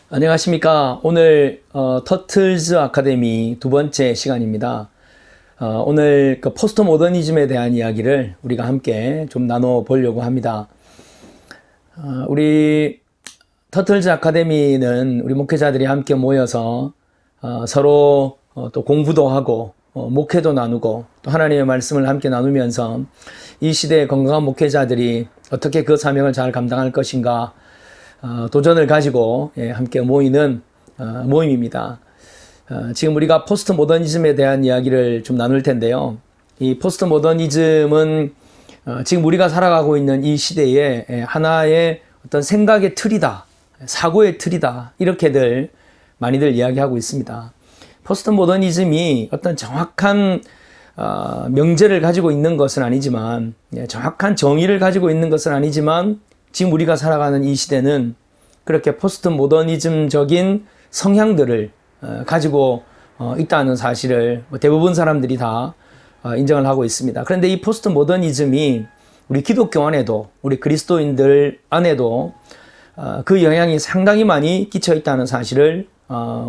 안녕하십니까. 오늘 터틀즈 아카데미 두 번째 시간입니다. 오늘 그 포스트 모더니즘에 대한 이야기를 우리가 함께 좀 나눠 보려고 합니다. 우리 터틀즈 아카데미는 우리 목회자들이 함께 모여서 서로 또 공부도 하고 목회도 나누고 또 하나님의 말씀을 함께 나누면서 이 시대의 건강한 목회자들이 어떻게 그 사명을 잘 감당할 것인가 도전을 가지고 함께 모이는 모임입니다. 지금 우리가 포스트 모더니즘에 대한 이야기를 좀 나눌 텐데요. 이 포스트 모더니즘은 지금 우리가 살아가고 있는 이 시대에 하나의 어떤 생각의 틀이다, 사고의 틀이다, 이렇게들 많이들 이야기하고 있습니다. 포스트 모더니즘이 어떤 정확한 명제를 가지고 있는 것은 아니지만, 정확한 정의를 가지고 있는 것은 아니지만, 지금 우리가 살아가는 이 시대는 그렇게 포스트 모더니즘적인 성향들을 가지고 있다는 사실을 대부분 사람들이 다 인정을 하고 있습니다. 그런데 이 포스트 모더니즘이 우리 기독교 안에도, 우리 그리스도인들 안에도 그 영향이 상당히 많이 끼쳐 있다는 사실을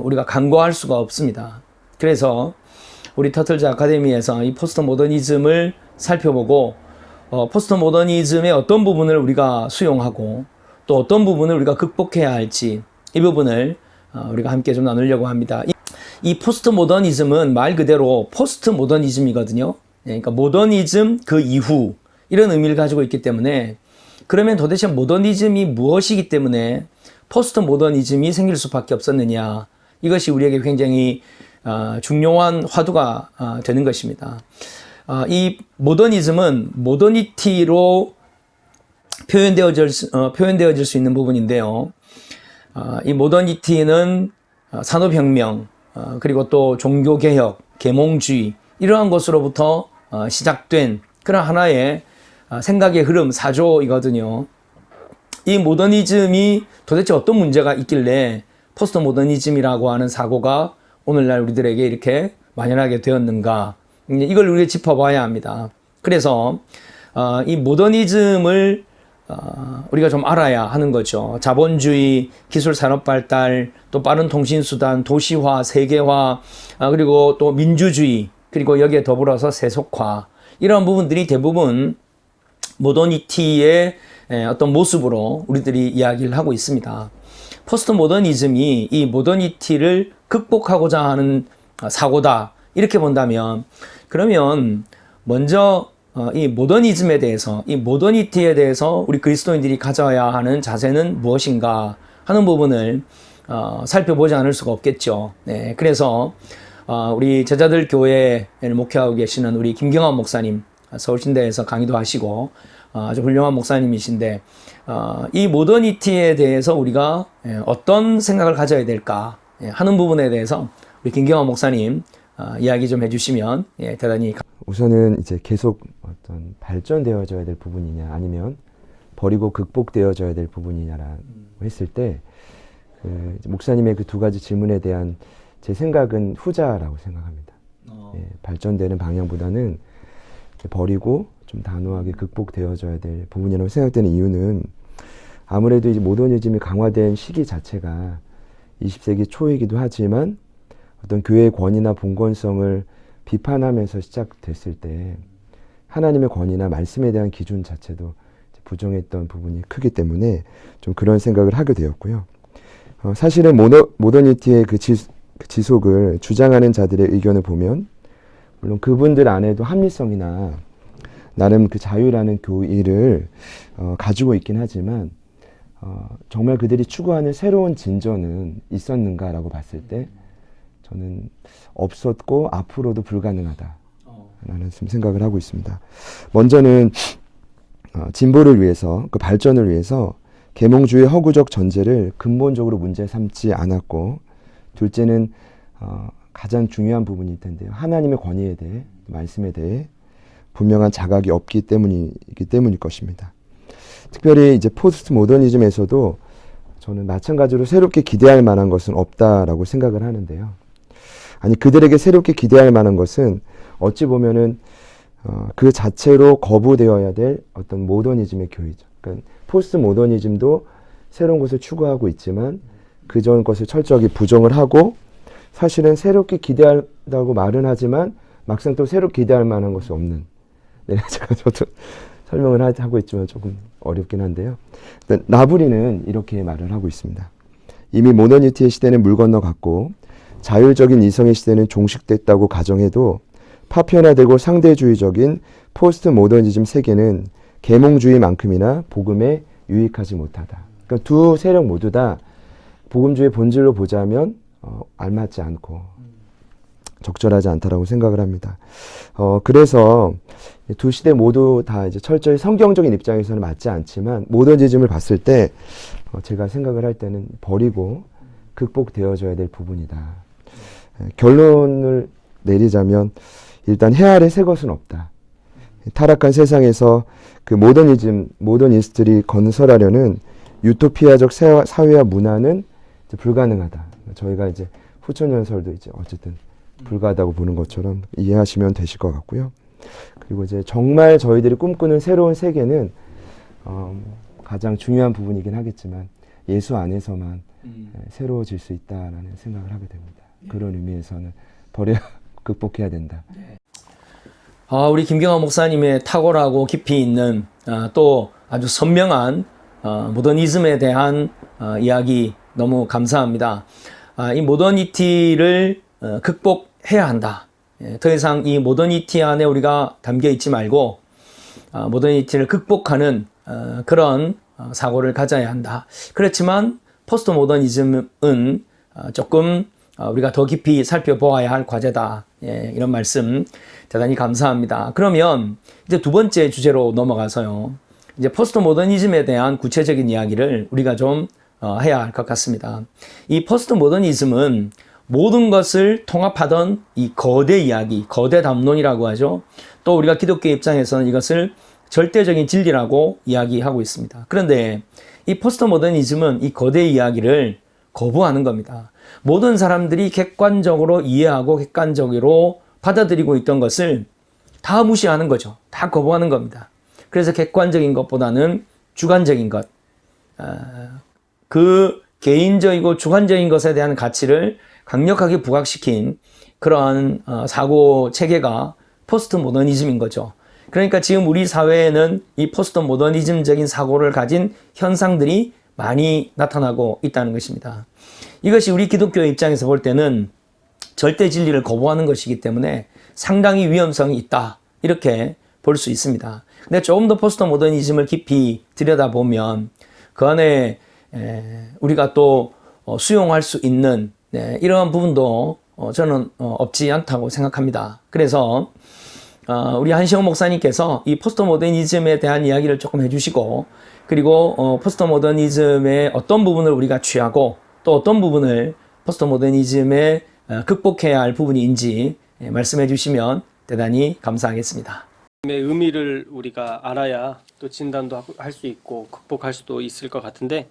우리가 간과할 수가 없습니다. 그래서 우리 터틀즈 아카데미에서 이 포스트 모더니즘을 살펴보고 포스트 모더니즘의 어떤 부분을 우리가 수용하고 또 어떤 부분을 우리가 극복해야 할지 이 부분을 우리가 함께 좀 나누려고 합니다. 이 포스트 모더니즘은 말 그대로 포스트 모더니즘이거든요. 그러니까 모더니즘 그 이후 이런 의미를 가지고 있기 때문에 그러면 도대체 모더니즘이 무엇이기 때문에 포스트 모더니즘이 생길 수밖에 없었느냐, 이것이 우리에게 굉장히 중요한 화두가 되는 것입니다. 이 모더니즘은 모더니티로 표현되어질 수 있는 부분인데요. 이 모더니티는 산업혁명, 그리고 또 종교개혁, 계몽주의, 이러한 것으로부터 시작된 그런 하나의 생각의 흐름, 사조이거든요. 이 모더니즘이 도대체 어떤 문제가 있길래 포스트 모더니즘이라고 하는 사고가 오늘날 우리들에게 이렇게 만연하게 되었는가, 이걸 우리가 짚어봐야 합니다. 그래서 이 모더니즘을 우리가 좀 알아야 하는 거죠. 자본주의, 기술 산업 발달, 또 빠른 통신수단, 도시화, 세계화, 그리고 또 민주주의, 그리고 여기에 더불어서 세속화, 이런 부분들이 대부분 모더니티의 어떤 모습으로 우리들이 이야기를 하고 있습니다. 포스트 모더니즘이 이 모더니티를 극복하고자 하는 사고다, 이렇게 본다면, 그러면 먼저 이 모더니즘에 대해서, 이 모더니티에 대해서 우리 그리스도인들이 가져야 하는 자세는 무엇인가 하는 부분을 살펴보지 않을 수가 없겠죠. 네, 그래서 우리 제자들 교회를 목회하고 계시는 우리 김경환 목사님, 서울신대에서 강의도 하시고 아주 훌륭한 목사님이신데, 이 모더니티에 대해서 우리가 어떤 생각을 가져야 될까 하는 부분에 대해서 우리 김경환 목사님 이야기 좀 해주시면 대단히. 우선은 이제 계속 어떤 발전되어져야 될 부분이냐, 아니면 버리고 극복되어져야 될 부분이냐라고 했을 때, 목사님의 그 두 가지 질문에 대한 제 생각은 후자라고 생각합니다. 발전되는 방향보다는 버리고 좀 단호하게 극복되어져야 될 부분이라고 생각되는 이유는, 아무래도 이제 모더니즘이 강화된 시기 자체가 20세기 초이기도 하지만 어떤 교회의 권위나 봉건성을 비판하면서 시작됐을 때 하나님의 권위나 말씀에 대한 기준 자체도 부정했던 부분이 크기 때문에 좀 그런 생각을 하게 되었고요. 사실은 모더니티의 그 지속을 주장하는 자들의 의견을 보면, 물론 그분들 안에도 합리성이나 나름 그 자유라는 교의를 가지고 있긴 하지만, 정말 그들이 추구하는 새로운 진전은 있었는가라고 봤을 때 저는 없었고 앞으로도 불가능하다라는 생각을 하고 있습니다. 먼저는 진보를 위해서, 그 발전을 위해서 계몽주의 허구적 전제를 근본적으로 문제 삼지 않았고, 둘째는 가장 중요한 부분일 텐데요. 하나님의 권위에 대해, 말씀에 대해 분명한 자각이 없기 때문일 것입니다. 특별히 이제 포스트 모더니즘에서도 저는 마찬가지로 새롭게 기대할 만한 것은 없다라고 생각을 하는데요. 아니, 그들에게 새롭게 기대할 만한 것은 어찌 보면은 그 자체로 거부되어야 될 어떤 모더니즘의 교의죠. 그러니까 포스트 모더니즘도 새로운 것을 추구하고 있지만 그전 것을 철저하게 부정을 하고 사실은 새롭게 기대한다고 말은 하지만 막상 또 새롭게 기대할 만한 것이 없는. 네, 제가 저도 설명을 하고 있지만 조금 어렵긴 한데요. 나부리는 이렇게 말을 하고 있습니다. 이미 모더니티의 시대는 물 건너갔고 자율적인 이성의 시대는 종식됐다고 가정해도 파편화되고 상대주의적인 포스트 모더니즘 세계는 계몽주의만큼이나 복음에 유익하지 못하다. 그러니까 두 세력 모두 다 복음주의 본질로 보자면 알맞지 않고 적절하지 않다라고 생각을 합니다. 그래서 두 시대 모두 다 이제 철저히 성경적인 입장에서는 맞지 않지만 모더니즘을 봤을 때 제가 생각을 할 때는 버리고 극복되어져야 될 부분이다. 결론을 내리자면 일단 해 아래 새 것은 없다. 타락한 세상에서 그 모더니스트들이 건설하려는 유토피아적 사회와 문화는 이제 불가능하다. 저희가 이제 후천연설도 이제 어쨌든 불가하다고 보는 것처럼 이해하시면 되실 것 같고요. 그리고 이제 정말 저희들이 꿈꾸는 새로운 세계는 가장 중요한 부분이긴 하겠지만 예수 안에서만 새로워질 수 있다라는 생각을 하게 됩니다. 그런 의미에서는 버려야 극복해야 된다. 우리 김경환 목사님의 탁월하고 깊이 있는 또 아주 선명한 모더니즘에 대한 이야기 너무 감사합니다. 이 모더니티를 극복해야 한다. 더 이상 이 모더니티 안에 우리가 담겨 있지 말고 모더니티를 극복하는 그런 사고를 가져야 한다. 그렇지만 포스트 모더니즘은 조금 우리가 더 깊이 살펴보아야 할 과제다. 이런 말씀 대단히 감사합니다. 그러면 이제 두 번째 주제로 넘어가서요. 이제 포스트 모더니즘에 대한 구체적인 이야기를 우리가 좀 해야 할 것 같습니다. 이 포스트 모더니즘은 모든 것을 통합하던 이 거대 이야기, 거대 담론이라고 하죠. 또 우리가 기독교 입장에서는 이것을 절대적인 진리라고 이야기하고 있습니다. 그런데 이 포스트 모더니즘은 이 거대 이야기를 거부하는 겁니다. 모든 사람들이 객관적으로 이해하고 객관적으로 받아들이고 있던 것을 다 무시하는 거죠. 다 거부하는 겁니다. 그래서 객관적인 것보다는 주관적인 것, 그 개인적이고 주관적인 것에 대한 가치를 강력하게 부각시킨 그런 사고 체계가 포스트 모더니즘인 거죠. 그러니까 지금 우리 사회에는 이 포스트 모더니즘적인 사고를 가진 현상들이 많이 나타나고 있다는 것입니다. 이것이 우리 기독교 입장에서 볼 때는 절대 진리를 거부하는 것이기 때문에 상당히 위험성이 있다. 이렇게 볼 수 있습니다. 근데 조금 더 포스트 모더니즘을 깊이 들여다보면 그 안에 우리가 또 수용할 수 있는 이러한 부분도 저는 없지 않다고 생각합니다. 그래서 우리 한시영 목사님께서 이 포스트 모더니즘에 대한 이야기를 조금 해주시고 그리고 포스트 모더니즘의 어떤 부분을 우리가 취하고 또 어떤 부분을 포스트 모더니즘에 극복해야 할 부분인지 말씀해 주시면 대단히 감사하겠습니다. 의미를 우리가 알아야 또 진단도 할 수 있고 극복할 수도 있을 것 같은데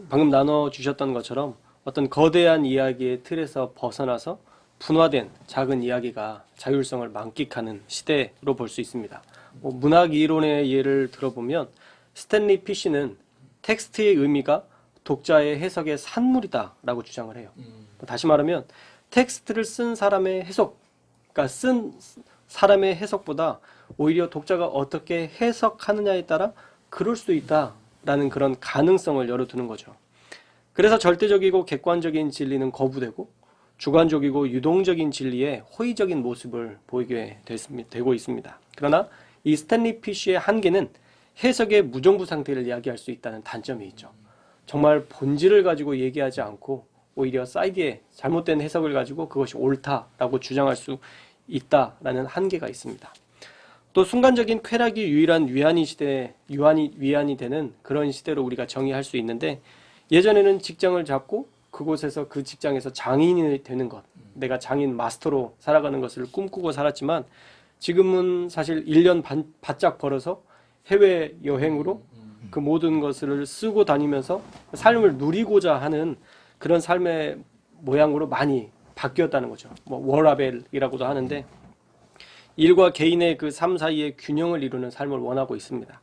방금 나눠주셨던 것처럼 어떤 거대한 이야기의 틀에서 벗어나서 분화된 작은 이야기가 자율성을 만끽하는 시대로 볼 수 있습니다. 문학 이론의 예를 들어보면 스탠리 피시는 텍스트의 의미가 독자의 해석의 산물이다 라고 주장을 해요. 다시 말하면 텍스트를 쓴 사람의 해석, 그러니까 쓴 사람의 해석보다 오히려 독자가 어떻게 해석하느냐에 따라 그럴 수도 있다라는 그런 가능성을 열어두는 거죠. 그래서 절대적이고 객관적인 진리는 거부되고 주관적이고 유동적인 진리의 호의적인 모습을 보이게 되고 있습니다. 그러나 이 스탠리 피쉬의 한계는 해석의 무정부 상태를 이야기할 수 있다는 단점이 있죠. 정말 본질을 가지고 얘기하지 않고 오히려 사이드에 잘못된 해석을 가지고 그것이 옳다라고 주장할 수 있다라는 한계가 있습니다. 또 순간적인 쾌락이 유일한 위안이 되는 그런 시대로 우리가 정의할 수 있는데 예전에는 직장을 잡고 그곳에서 그 직장에서 장인이 되는 것, 내가 장인 마스터로 살아가는 것을 꿈꾸고 살았지만 지금은 사실 1년 바짝 벌어서 해외여행으로 그 모든 것을 쓰고 다니면서 삶을 누리고자 하는 그런 삶의 모양으로 많이 바뀌었다는 거죠. 워라벨이라고도 하는데 일과 개인의 그 삶 사이의 균형을 이루는 삶을 원하고 있습니다.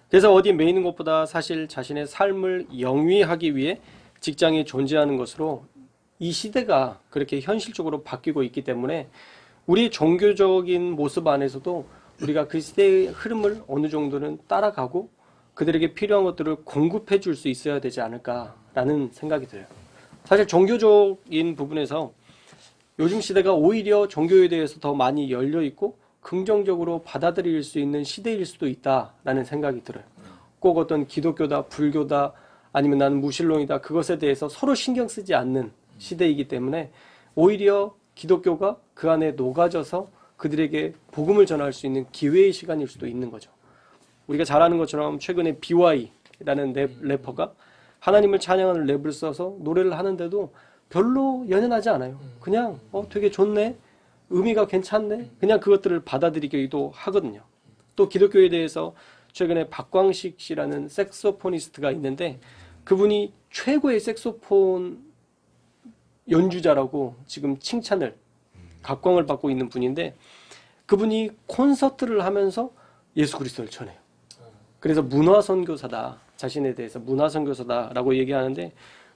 그래서 어디에 매이는 것보다 사실 자신의 삶을 영위하기 위해 직장이 존재하는 것으로 이 시대가 그렇게 현실적으로 바뀌고 있기 때문에 우리 종교적인 모습 안에서도 우리가 그 시대의 흐름을 어느 정도는 따라가고 그들에게 필요한 것들을 공급해 줄 수 있어야 되지 않을까라는 생각이 들어요. 사실 종교적인 부분에서 요즘 시대가 오히려 종교에 대해서 더 많이 열려 있고 긍정적으로 받아들일 수 있는 시대일 수도 있다라는 생각이 들어요. 꼭 어떤 기독교다, 불교다, 아니면 나는 무신론이다, 그것에 대해서 서로 신경 쓰지 않는 시대이기 때문에 오히려 기독교가 그 안에 녹아져서 그들에게 복음을 전할 수 있는 기회의 시간일 수도 있는 거죠. 우리가 잘 아는 것처럼 최근에 BY라는 래퍼가 하나님을 찬양하는 랩을 써서 노래를 하는데도 별로 연연하지 않아요. 그냥 되게 좋네, 의미가 괜찮네, 그냥 그것들을 받아들이기도 하거든요. 또 기독교에 대해서 최근에 박광식 씨라는 색소포니스트가 있는데 그분이 최고의 색소폰 연주자라고 지금 칭찬을, 각광을 받고 있는 분인데 그분이 콘서트를 하면서 예수 그리스도를 전해요. 그래서 문화선교사다, 자신에 대해서 문화선교사다라고 얘기하는데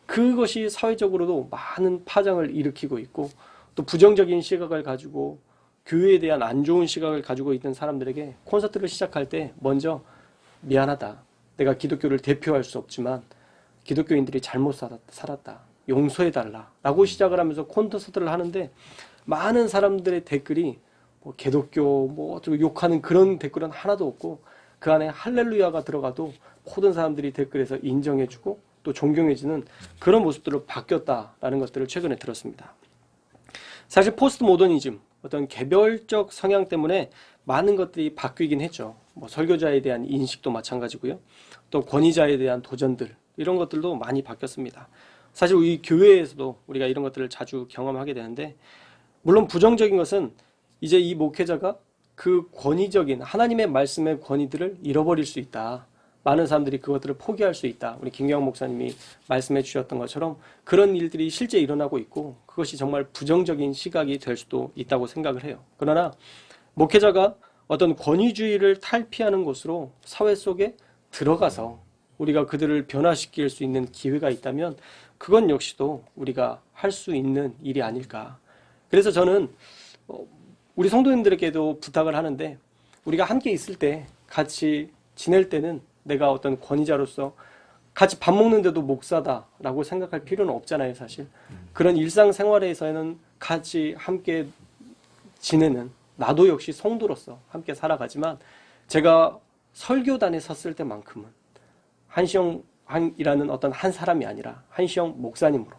그것이 사회적으로도 많은 파장을 일으키고 있고 또 부정적인 시각을 가지고 교회에 대한 안 좋은 시각을 가지고 있는 사람들에게 콘서트를 시작할 때 먼저 미안하다, 내가 기독교를 대표할 수 없지만 기독교인들이 잘못 살았다, 용서해달라 라고 시작을 하면서 콘서트를 하는데 많은 사람들의 댓글이 뭐 개독교 뭐 어쩌고 욕하는 그런 댓글은 하나도 없고 그 안에 할렐루야가 들어가도 모든 사람들이 댓글에서 인정해주고 또 존경해주는 그런 모습들로 바뀌었다라는 것들을 최근에 들었습니다. 사실 포스트 모더니즘, 어떤 개별적 성향 때문에 많은 것들이 바뀌긴 했죠. 뭐 설교자에 대한 인식도 마찬가지고요. 또 권위자에 대한 도전들, 이런 것들도 많이 바뀌었습니다. 사실 이 교회에서도 우리가 이런 것들을 자주 경험하게 되는데 물론 부정적인 것은 이제 이 목회자가 그 권위적인 하나님의 말씀의 권위들을 잃어버릴 수 있다. 많은 사람들이 그것들을 포기할 수 있다. 우리 김경환 목사님이 말씀해 주셨던 것처럼 그런 일들이 실제 일어나고 있고 그것이 정말 부정적인 시각이 될 수도 있다고 생각을 해요. 그러나 목회자가 어떤 권위주의를 탈피하는 곳으로 사회 속에 들어가서 우리가 그들을 변화시킬 수 있는 기회가 있다면 그건 역시도 우리가 할 수 있는 일이 아닐까. 그래서 저는 우리 성도님들에게도 부탁을 하는데 우리가 함께 있을 때, 같이 지낼 때는 내가 어떤 권위자로서 같이 밥 먹는데도 목사다라고 생각할 필요는 없잖아요, 사실. 그런 일상생활에서는 같이 함께 지내는 나도 역시 성도로서 함께 살아가지만 제가 설교단에 섰을 때만큼은 한시영이라는 어떤 한 사람이 아니라 한시영 목사님으로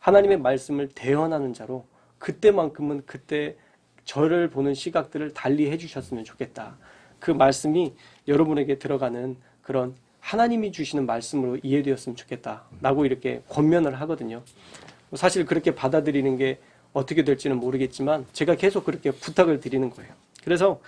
하나님의 말씀을 대언하는 자로 그때만큼은 그때 저를 보는 시각들을 달리 해주셨으면 좋겠다. 그 말씀이 여러분에게 들어가는 그런 하나님이 주시는 말씀으로 이해되었으면 좋겠다라고 이렇게 권면을 하거든요. 사실 그렇게 받아들이는 게 어떻게 될지는 모르겠지만 제가 계속 그렇게 부탁을 드리는 거예요. 그래서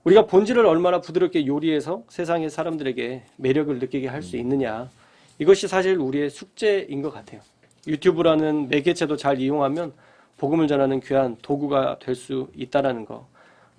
우리가 본질을 얼마나 부드럽게 요리해서 세상의 사람들에게 매력을 느끼게 할 수 있느냐, 이것이 사실 우리의 숙제인 것 같아요. 유튜브라는 매개체도 잘 이용하면 복음을 전하는 귀한 도구가 될 수 있다는 거.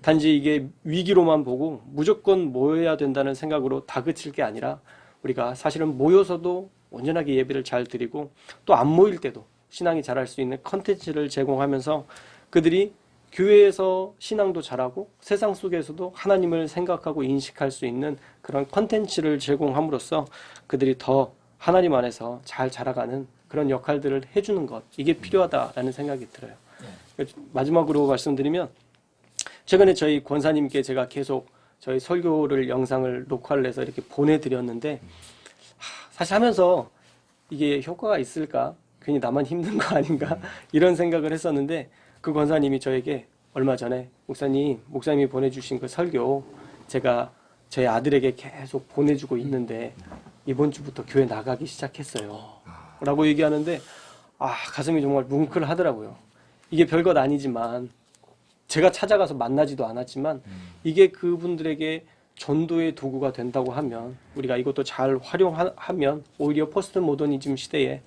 단지 이게 위기로만 보고 무조건 모여야 된다는 생각으로 다그칠 게 아니라 우리가 사실은 모여서도 온전하게 예배를 잘 드리고 또 안 모일 때도 신앙이 자랄 수 있는 컨텐츠를 제공하면서 그들이 교회에서 신앙도 잘하고 세상 속에서도 하나님을 생각하고 인식할 수 있는 그런 컨텐츠를 제공함으로써 그들이 더 하나님 안에서 잘 자라가는 그런 역할들을 해주는 것, 이게 필요하다라는 생각이 들어요. 마지막으로 말씀드리면 최근에 저희 권사님께 제가 계속 저희 설교를 영상을 녹화를 해서 이렇게 보내드렸는데 사실 하면서 이게 효과가 있을까? 괜히 나만 힘든 거 아닌가? 이런 생각을 했었는데 그 권사님이 저에게 얼마 전에 목사님이 보내주신 그 설교 제가 저희 아들에게 계속 보내주고 있는데 이번 주부터 교회 나가기 시작했어요. 라고 얘기하는데 가슴이 정말 뭉클하더라고요. 이게 별것 아니지만 제가 찾아가서 만나지도 않았지만 이게 그분들에게 전도의 도구가 된다고 하면 우리가 이것도 잘 활용하면 오히려 포스트 모더니즘 시대에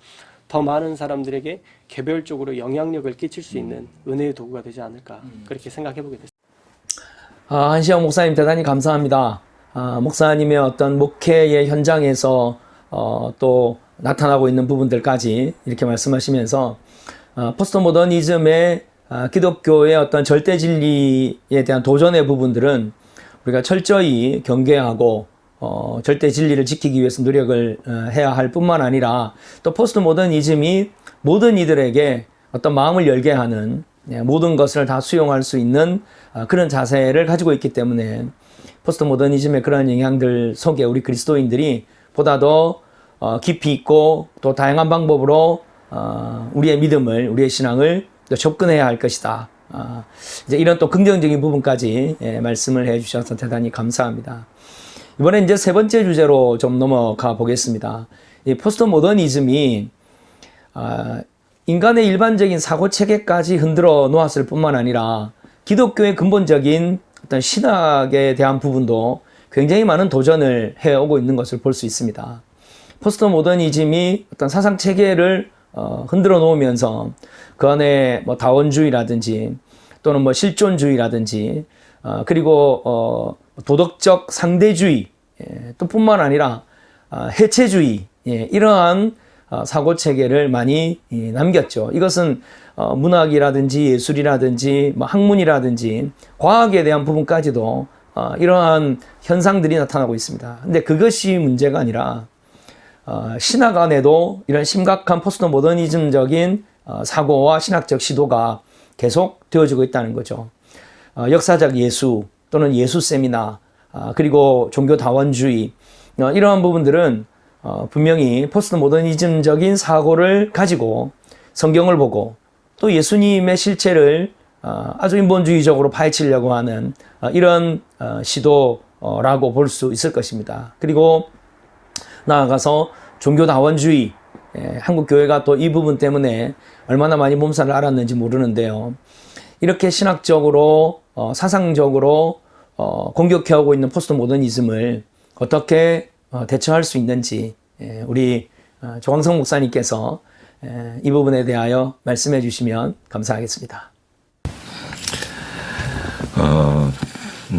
더 많은 사람들에게 개별적으로 영향력을 끼칠 수 있는 은혜의 도구가 되지 않을까 그렇게 생각해보게 됐습니다. 한시영 목사님 대단히 감사합니다. 목사님의 어떤 목회의 현장에서 또 나타나고 있는 부분들까지 이렇게 말씀하시면서 포스트 모더니즘의 기독교의 어떤 절대 진리에 대한 도전의 부분들은 우리가 철저히 경계하고 절대 진리를 지키기 위해서 노력을 해야 할 뿐만 아니라 또 포스트 모더니즘이 모든 이들에게 어떤 마음을 열게 하는 모든 것을 다 수용할 수 있는 그런 자세를 가지고 있기 때문에 포스트 모더니즘의 그런 영향들 속에 우리 그리스도인들이 보다 더 깊이 있고 또 다양한 방법으로 우리의 믿음을, 우리의 신앙을 또 접근해야 할 것이다. 이제 이런 또 긍정적인 부분까지 말씀을 해 주셔서 대단히 감사합니다. 이번에 이제 세 번째 주제로 좀 넘어가 보겠습니다. 이 포스트 모더니즘이 인간의 일반적인 사고 체계까지 흔들어 놓았을 뿐만 아니라 기독교의 근본적인 어떤 신학에 대한 부분도 굉장히 많은 도전을 해오고 있는 것을 볼 수 있습니다. 포스트 모더니즘이 어떤 사상 체계를 흔들어 놓으면서 그 안에 뭐 다원주의라든지 또는 뭐 실존주의라든지 그리고 도덕적 상대주의 또 뿐만 아니라 해체주의 이러한 사고 체계를 많이 남겼죠. 이것은 문학이라든지 예술이라든지 뭐 학문이라든지 과학에 대한 부분까지도 이러한 현상들이 나타나고 있습니다. 근데 그것이 문제가 아니라 신학 안에도 이런 심각한 포스트 모더니즘적인 사고와 신학적 시도가 계속 되어지고 있다는 거죠. 역사적 예수 또는 예수 세미나 그리고 종교 다원주의 이러한 부분들은 분명히 포스트 모더니즘적인 사고를 가지고 성경을 보고 또 예수님의 실체를 아주 인본주의적으로 파헤치려고 하는 이런 시도라고 볼 수 있을 것입니다. 그리고 나아가서 종교 다원주의, 한국 교회가 또 이 부분 때문에 얼마나 많이 몸살을 앓았는지 모르는데요. 이렇게 신학적으로 사상적으로 공격해오고 있는 포스트 모더니즘을 어떻게 대처할 수 있는지 우리 조광성 목사님께서 이 부분에 대하여 말씀해 주시면 감사하겠습니다.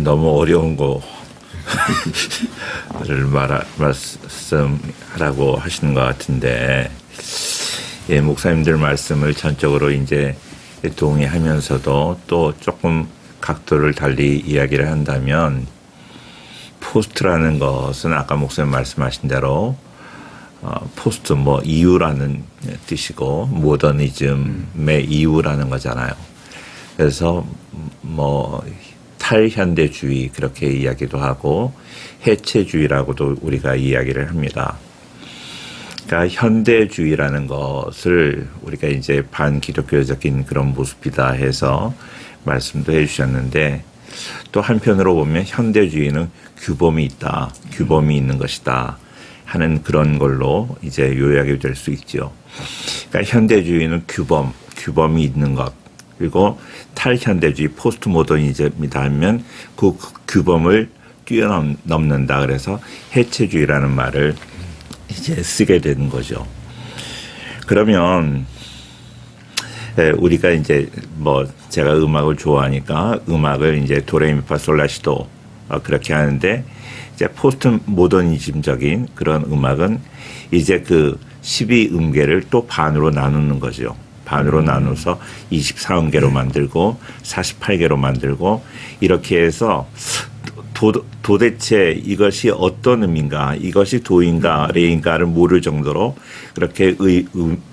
너무 어려운 거를 말씀하라고 하시는 것 같은데, 예, 목사님들 말씀을 전적으로 이제 동의하면서도 또 조금 각도를 달리 이야기를 한다면, 포스트라는 것은 아까 목사님 말씀하신 대로 포스트 뭐 이후라는 뜻이고 모더니즘의 이후라는 거잖아요. 그래서 뭐 탈현대주의 그렇게 이야기도 하고 해체주의라고도 우리가 이야기를 합니다. 그러니까 현대주의라는 것을 우리가 이제 반기독교적인 그런 모습이다 해서 말씀도 해주셨는데, 또 한편으로 보면 현대주의는 규범이 있다, 규범이 있는 것이다 하는 그런 걸로 이제 요약이 될 수 있죠. 그러니까 현대주의는 규범이 있는 것, 그리고 탈현대주의, 포스트 모더니즘이다 하면 그 규범을 뛰어넘는다. 그래서 해체주의라는 말을 이제 쓰게 되는 거죠. 그러면 우리가 이제 뭐 제가 음악을 좋아하니까 음악을 이제 도레미파솔라시도 그렇게 하는데, 이제 포스트 모더니즘적인 그런 음악은 이제 그 12음계를 또 반으로 나누는 거죠. 반으로 나눠서 24음계로 만들고 48개로 만들고 이렇게 해서 도대체 이것이 어떤 음인가, 이것이 도인가 레인가를 모를 정도로 그렇게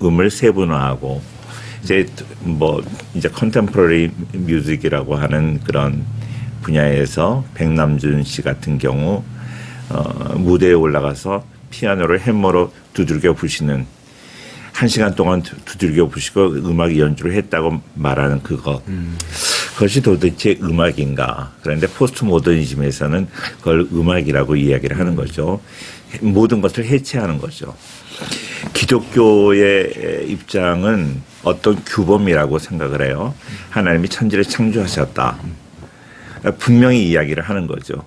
음을 세분화하고, 이제 뭐 이제 컨템포러리 뮤직이라고 하는 그런 분야에서 백남준 씨 같은 경우 무대에 올라가서 피아노를 해머로 두들겨 부시는, 1시간 동안 두들겨 부시고 음악 연주를 했다고 말하는 그것이 도대체 음악인가. 그런데 포스트 모더니즘에서는 그걸 음악이라고 이야기를 하는 거죠. 모든 것을 해체하는 거죠. 기독교의 입장은 어떤 규범이라고 생각을 해요. 하나님이 천지를 창조하셨다, 분명히 이야기를 하는 거죠.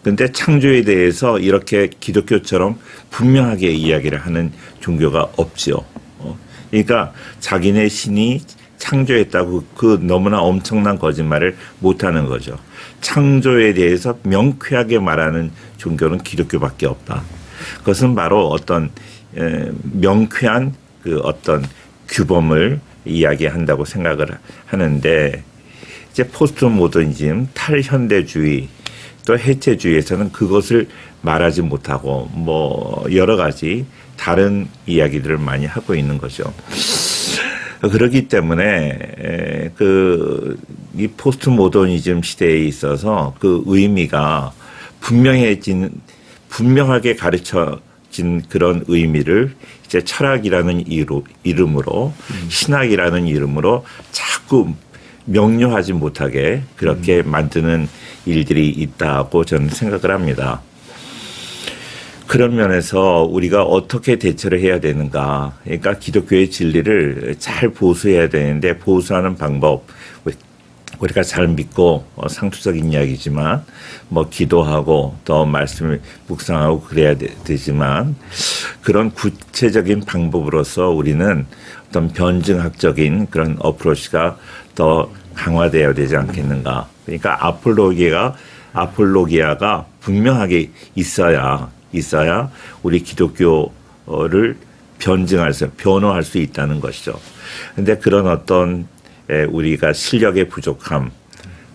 그런데 창조에 대해서 이렇게 기독교처럼 분명하게 이야기를 하는 종교가 없죠. 그러니까 자기네 신이 창조했다고 그 너무나 엄청난 거짓말을 못하는 거죠. 창조에 대해서 명쾌하게 말하는 종교는 기독교밖에 없다. 그것은 바로 어떤 명쾌한 그 어떤 규범을 이야기한다고 생각을 하는데 이제 포스트 모더니즘, 탈현대주의 또 해체주의에서는 그것을 말하지 못하고 뭐 여러 가지 다른 이야기들을 많이 하고 있는 거죠. 그렇기 때문에 이 포스트 모더니즘 시대에 있어서 그 의미가 분명하게 가르쳐진 그런 의미를 이제 철학이라는 이름으로 신학이라는 이름으로 자꾸 명료하지 못하게 그렇게 만드는 일들이 있다고 저는 생각을 합니다. 그런 면에서 우리가 어떻게 대처를 해야 되는가. 그러니까 기독교의 진리를 잘 보수해야 되는데 보수하는 방법 우리가 잘 믿고 상투적인 이야기지만 뭐 기도하고 또 말씀을 묵상하고 그래야 되지만 그런 구체적인 방법으로서 우리는 어떤 변증학적인 그런 어프로치가 더 강화되어야 되지 않겠는가. 그러니까 아폴로기아가 분명하게 있어야 우리 기독교를 변호할 수 있다는 것이죠. 그런데 그런 어떤 우리가 실력의 부족함,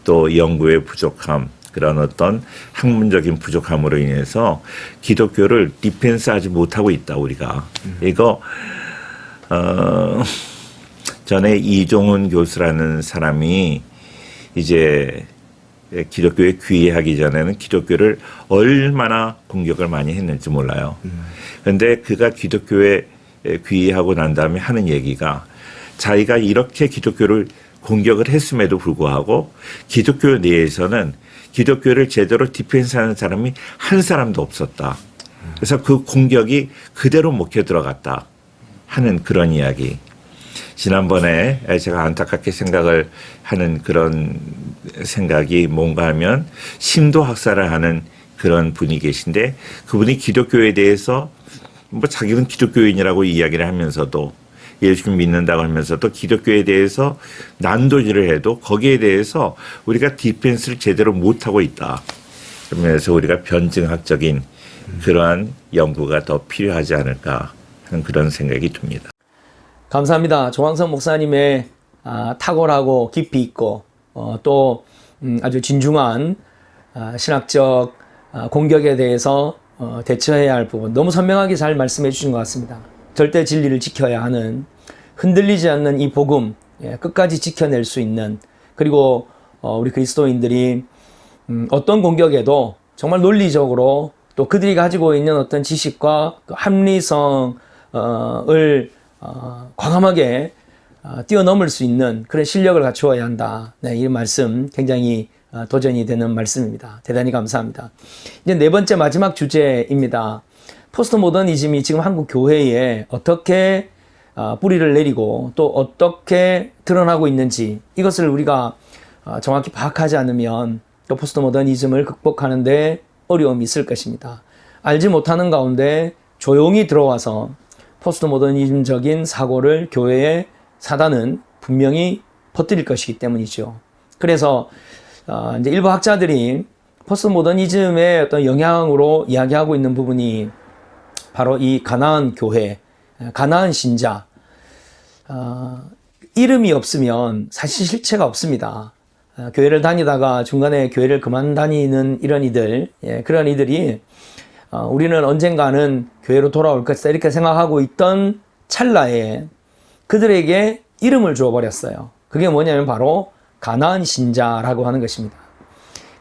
또 연구의 부족함, 그런 어떤 학문적인 부족함으로 인해서 기독교를 디펜스하지 못하고 있다 우리가. 이거 전에 이종훈 교수라는 사람이 이제 기독교에 귀의하기 전에는 기독교를 얼마나 공격을 많이 했는지 몰라요. 그런데 그가 기독교에 귀의하고 난 다음에 하는 얘기가 자기가 이렇게 기독교를 공격을 했음에도 불구하고 기독교 내에서는 기독교를 제대로 디펜스하는 사람이 한 사람도 없었다. 그래서 그 공격이 그대로 먹혀 들어갔다 하는 그런 이야기. 지난번에 제가 안타깝게 생각을 하는 그런 생각이 뭔가 하면 심도 학살을 하는 그런 분이 계신데 그분이 기독교에 대해서 뭐 자기는 기독교인이라고 이야기를 하면서도 예수님 믿는다고 하면서도 기독교에 대해서 난도질을 해도 거기에 대해서 우리가 디펜스를 제대로 못하고 있다. 그러면서 우리가 변증학적인 그러한 연구가 더 필요하지 않을까 하는 그런 생각이 듭니다. 감사합니다. 조광석 목사님의 탁월하고 깊이 있고 또 아주 진중한 신학적 공격에 대해서 대처해야 할 부분 너무 선명하게 잘 말씀해 주신 것 같습니다. 절대 진리를 지켜야 하는 흔들리지 않는 이 복음 끝까지 지켜낼 수 있는 그리고 우리 그리스도인들이 어떤 공격에도 정말 논리적으로 또 그들이 가지고 있는 어떤 지식과 합리성을 과감하게 뛰어넘을 수 있는 그런 실력을 갖추어야 한다. 네, 이 말씀 굉장히 도전이 되는 말씀입니다. 대단히 감사합니다. 이제 네 번째 마지막 주제입니다. 포스트 모더니즘이 지금 한국 교회에 어떻게 뿌리를 내리고 또 어떻게 드러나고 있는지 이것을 우리가 정확히 파악하지 않으면 또 포스트 모더니즘을 극복하는데 어려움이 있을 것입니다. 알지 못하는 가운데 조용히 들어와서 포스트 모더니즘적인 사고를 교회에 사단은 분명히 퍼뜨릴 것이기 때문이죠. 그래서 이제 일부 학자들이 포스트 모더니즘의 어떤 영향으로 이야기하고 있는 부분이 바로 이 가나안 교회, 가나안 신자, 이름이 없으면 사실 실체가 없습니다. 교회를 다니다가 중간에 교회를 그만 다니는 이런 이들, 그런 이들이 우리는 언젠가는 교회로 돌아올 것이다 이렇게 생각하고 있던 찰나에 그들에게 이름을 주어버렸어요. 그게 뭐냐면 바로 가나안 신자라고 하는 것입니다.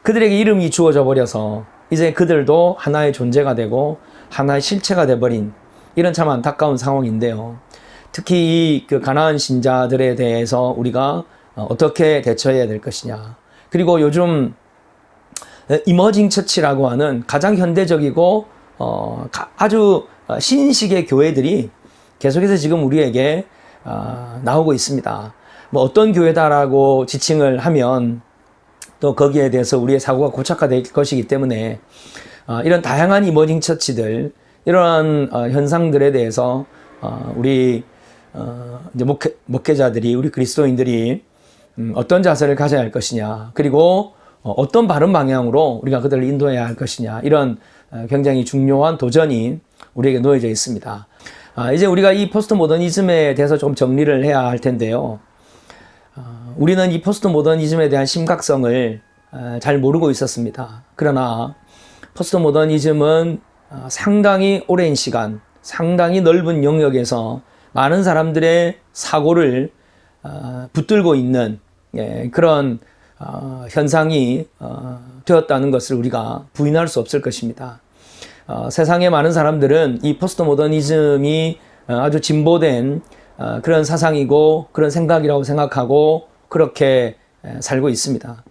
그들에게 이름이 주어져 버려서 이제 그들도 하나의 존재가 되고 하나의 실체가 돼버린 이런 참 안타까운 상황인데요. 특히 이 그 가나안 신자들에 대해서 우리가 어떻게 대처해야 될 것이냐. 그리고 요즘 이머징 처치라고 하는 가장 현대적이고 아주 신식의 교회들이 계속해서 지금 우리에게 나오고 있습니다. 뭐 어떤 교회다라고 지칭을 하면 또 거기에 대해서 우리의 사고가 고착화될 것이기 때문에 이런 다양한 이머징 처치들 이러한 현상들에 대해서 우리 이제 목회자들이 우리 그리스도인들이 어떤 자세를 가져야 할 것이냐 그리고 어떤 바른 방향으로 우리가 그들을 인도해야 할 것이냐 이런 굉장히 중요한 도전이 우리에게 놓여져 있습니다. 이제 우리가 이 포스트 모더니즘에 대해서 좀 정리를 해야 할 텐데요. 우리는 이 포스트 모더니즘에 대한 심각성을 잘 모르고 있었습니다. 그러나 포스트 모더니즘은 상당히 오랜 시간, 상당히 넓은 영역에서 많은 사람들의 사고를 붙들고 있는 그런 현상이 되었다는 것을 우리가 부인할 수 없을 것입니다. 세상의 많은 사람들은 이 포스트 모더니즘이 아주 진보된 그런 사상이고 그런 생각이라고 생각하고 그렇게 살고 있습니다.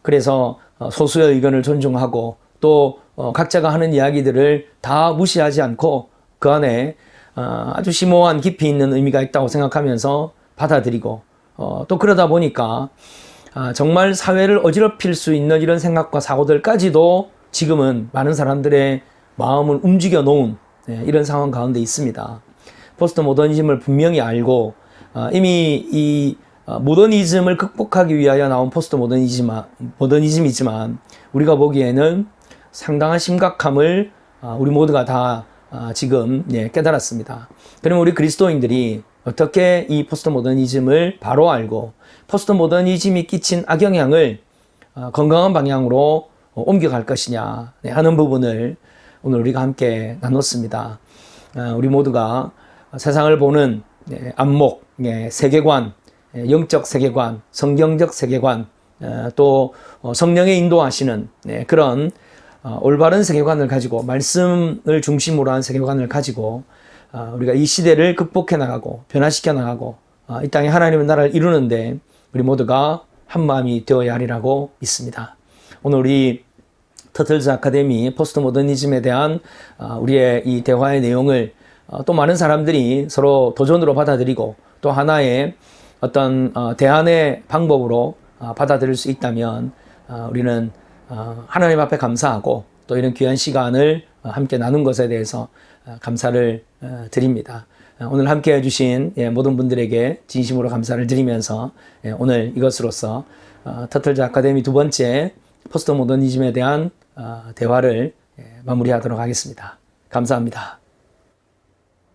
그래서 소수의 의견을 존중하고 또 각자가 하는 이야기들을 다 무시하지 않고 그 안에 아주 심오한 깊이 있는 의미가 있다고 생각하면서 받아들이고 또 그러다 보니까 정말 사회를 어지럽힐 수 있는 이런 생각과 사고들까지도 지금은 많은 사람들의 마음을 움직여 놓은 이런 상황 가운데 있습니다. 포스트 모더니즘을 분명히 알고 이미 이 모더니즘을 극복하기 위하여 나온 포스트 모더니즘이지만 우리가 보기에는 상당한 심각함을 우리 모두가 다 지금 깨달았습니다. 그러면 우리 그리스도인들이 어떻게 이 포스트 모더니즘을 바로 알고 포스트 모더니즘이 끼친 악영향을 건강한 방향으로 옮겨갈 것이냐 하는 부분을 오늘 우리가 함께 나눴습니다. 우리 모두가 세상을 보는 안목, 세계관, 영적 세계관, 성경적 세계관, 또 성령의 인도하시는 그런 올바른 세계관을 가지고 말씀을 중심으로 한 세계관을 가지고 우리가 이 시대를 극복해 나가고 변화시켜 나가고 이 땅에 하나님의 나라를 이루는데 우리 모두가 한 마음이 되어야 하리라고 믿습니다. 오늘 우리 터틀즈 아카데미 포스트 모더니즘에 대한 우리의 이 대화의 내용을 또 많은 사람들이 서로 도전으로 받아들이고 또 하나의 어떤 대안의 방법으로 받아들일 수 있다면 우리는 하나님 앞에 감사하고 또 이런 귀한 시간을 함께 나눈 것에 대해서 감사를 드립니다. 오늘 함께 해주신 모든 분들에게 진심으로 감사를 드리면서 오늘 이것으로서 터틀즈 아카데미 두 번째 포스트 모더니즘에 대한 대화를 마무리하도록 하겠습니다. 감사합니다.